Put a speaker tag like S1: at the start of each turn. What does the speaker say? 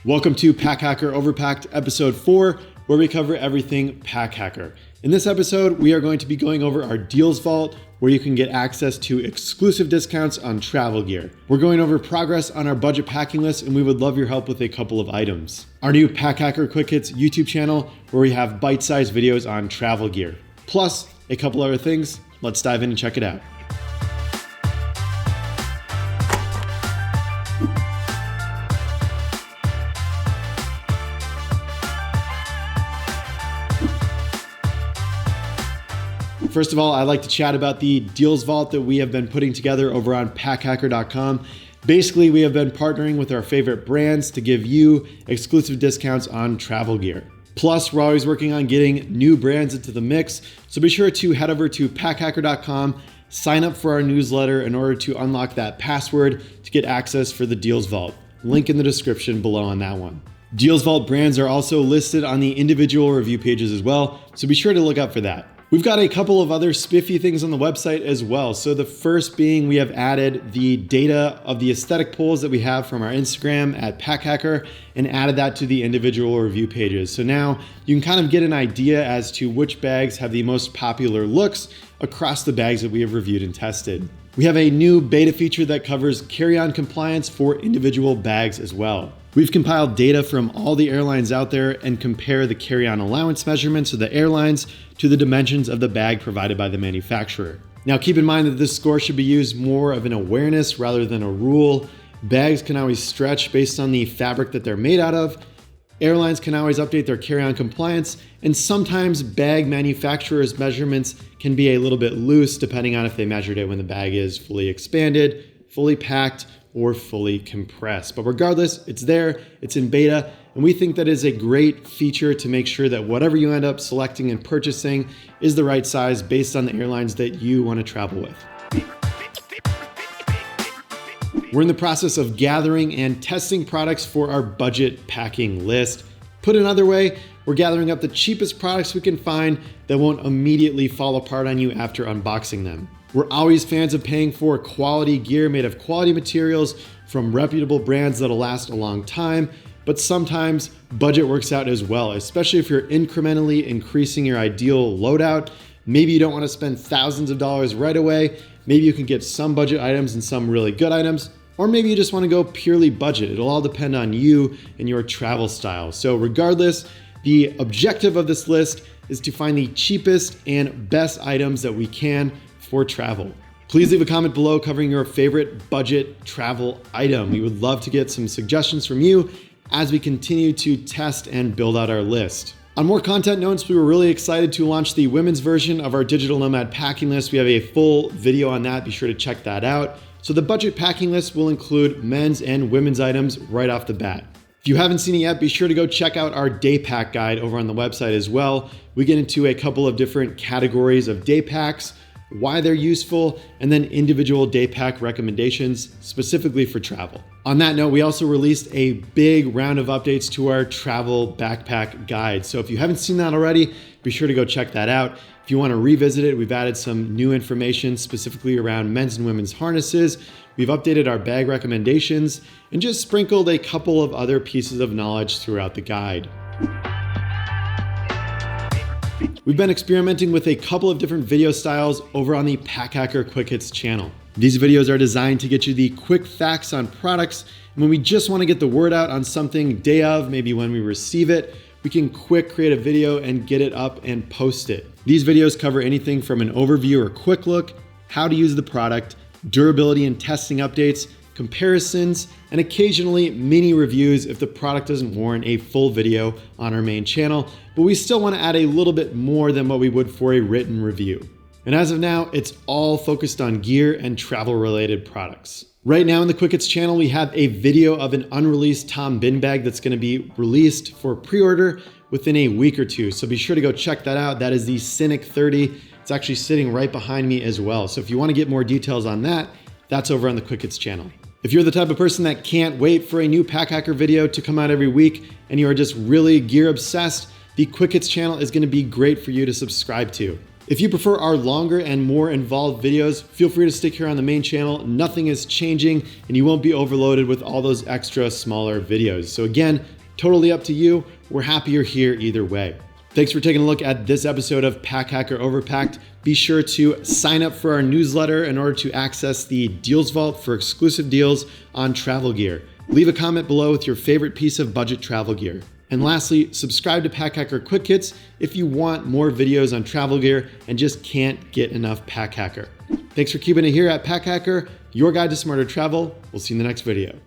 S1: Welcome to Pack Hacker Overpacked episode 4, where we cover everything Pack Hacker. In this episode, we are going to be going over our deals vault, where you can get access to exclusive discounts on travel gear. We're going over progress on our budget packing list, and we would love your help with a couple of items. Our new Pack Hacker Quick Hits YouTube channel, where we have bite-sized videos on travel gear. Plus, a couple other things. Let's dive in and check it out. First of all, I'd like to chat about the deals vault that we have been putting together over on packhacker.com. Basically, we have been partnering with our favorite brands to give you exclusive discounts on travel gear. Plus, we're always working on getting new brands into the mix, so be sure to head over to packhacker.com, sign up for our newsletter in order to unlock that password to get access for the deals vault. Link in the description below on that one. Deals vault brands are also listed on the individual review pages as well, so be sure to look out for that. We've got a couple of other spiffy things on the website as well. So the first being we have added the data of the aesthetic polls that we have from our Instagram at PackHacker and added that to the individual review pages. So now you can kind of get an idea as to which bags have the most popular looks across the bags that we have reviewed and tested. We have a new beta feature that covers carry-on compliance for individual bags as well. We've compiled data from all the airlines out there and compare the carry-on allowance measurements of the airlines to the dimensions of the bag provided by the manufacturer. Now keep in mind that this score should be used more of an awareness rather than a rule. Bags can always stretch based on the fabric that they're made out of. Airlines can always update their carry-on compliance, and sometimes bag manufacturers' measurements can be a little bit loose depending on if they measured it when the bag is fully expanded, fully packed, or fully compressed. But regardless, it's there, it's in beta, and we think that is a great feature to make sure that whatever you end up selecting and purchasing is the right size based on the airlines that you want to travel with. We're in the process of gathering and testing products for our budget packing list. Put another way, we're gathering up the cheapest products we can find that won't immediately fall apart on you after unboxing them. We're always fans of paying for quality gear made of quality materials from reputable brands that'll last a long time, but sometimes budget works out as well, especially if you're incrementally increasing your ideal loadout. Maybe you don't want to spend thousands of dollars right away. Maybe you can get some budget items and some really good items, or maybe you just want to go purely budget. It'll all depend on you and your travel style. So regardless, the objective of this list is to find the cheapest and best items that we can for travel. Please leave a comment below covering your favorite budget travel item. We would love to get some suggestions from you as we continue to test and build out our list. On more content notes, we were really excited to launch the women's version of our Digital Nomad packing list. We have a full video on that. Be sure to check that out. So the budget packing list will include men's and women's items right off the bat. If you haven't seen it yet, be sure to go check out our day pack guide over on the website as well. We get into a couple of different categories of day packs, why they're useful, and then individual day pack recommendations specifically for travel. On that note, we also released a big round of updates to our travel backpack guide. So if you haven't seen that already, be sure to go check that out. If you want to revisit it, we've added some new information specifically around men's and women's harnesses. We've updated our bag recommendations and just sprinkled a couple of other pieces of knowledge throughout the guide. We've been experimenting with a couple of different video styles over on the Pack Hacker Quick Hits channel. These videos are designed to get you the quick facts on products, and when we just want to get the word out on something day of, maybe when we receive it, we can quick create a video and get it up and post it. These videos cover anything from an overview or quick look, how to use the product, durability and testing updates, comparisons, and occasionally mini reviews if the product doesn't warrant a full video on our main channel, but we still want to add a little bit more than what we would for a written review. And as of now, it's all focused on gear and travel related products. Right now in the Quick Hits channel, we have a video of an unreleased Tom bin bag that's going to be released for pre-order within a week or two. So be sure to go check that out. That is the Cynic 30. It's actually sitting right behind me as well. So if you want to get more details on that, that's over on the Quick Hits channel. If you're the type of person that can't wait for a new Pack Hacker video to come out every week and you are just really gear obsessed, the Quick Hits channel is going to be great for you to subscribe to. If you prefer our longer and more involved videos, feel free to stick here on the main channel. Nothing is changing and you won't be overloaded with all those extra smaller videos. So again, totally up to you. We're happy you're here either way. Thanks for taking a look at this episode of Pack Hacker Overpacked. Be sure to sign up for our newsletter in order to access the Deals Vault for exclusive deals on travel gear. Leave a comment below with your favorite piece of budget travel gear. And lastly, subscribe to Pack Hacker Quick Hits if you want more videos on travel gear and just can't get enough Pack Hacker. Thanks for keeping it here at Pack Hacker, your guide to smarter travel. We'll see you in the next video.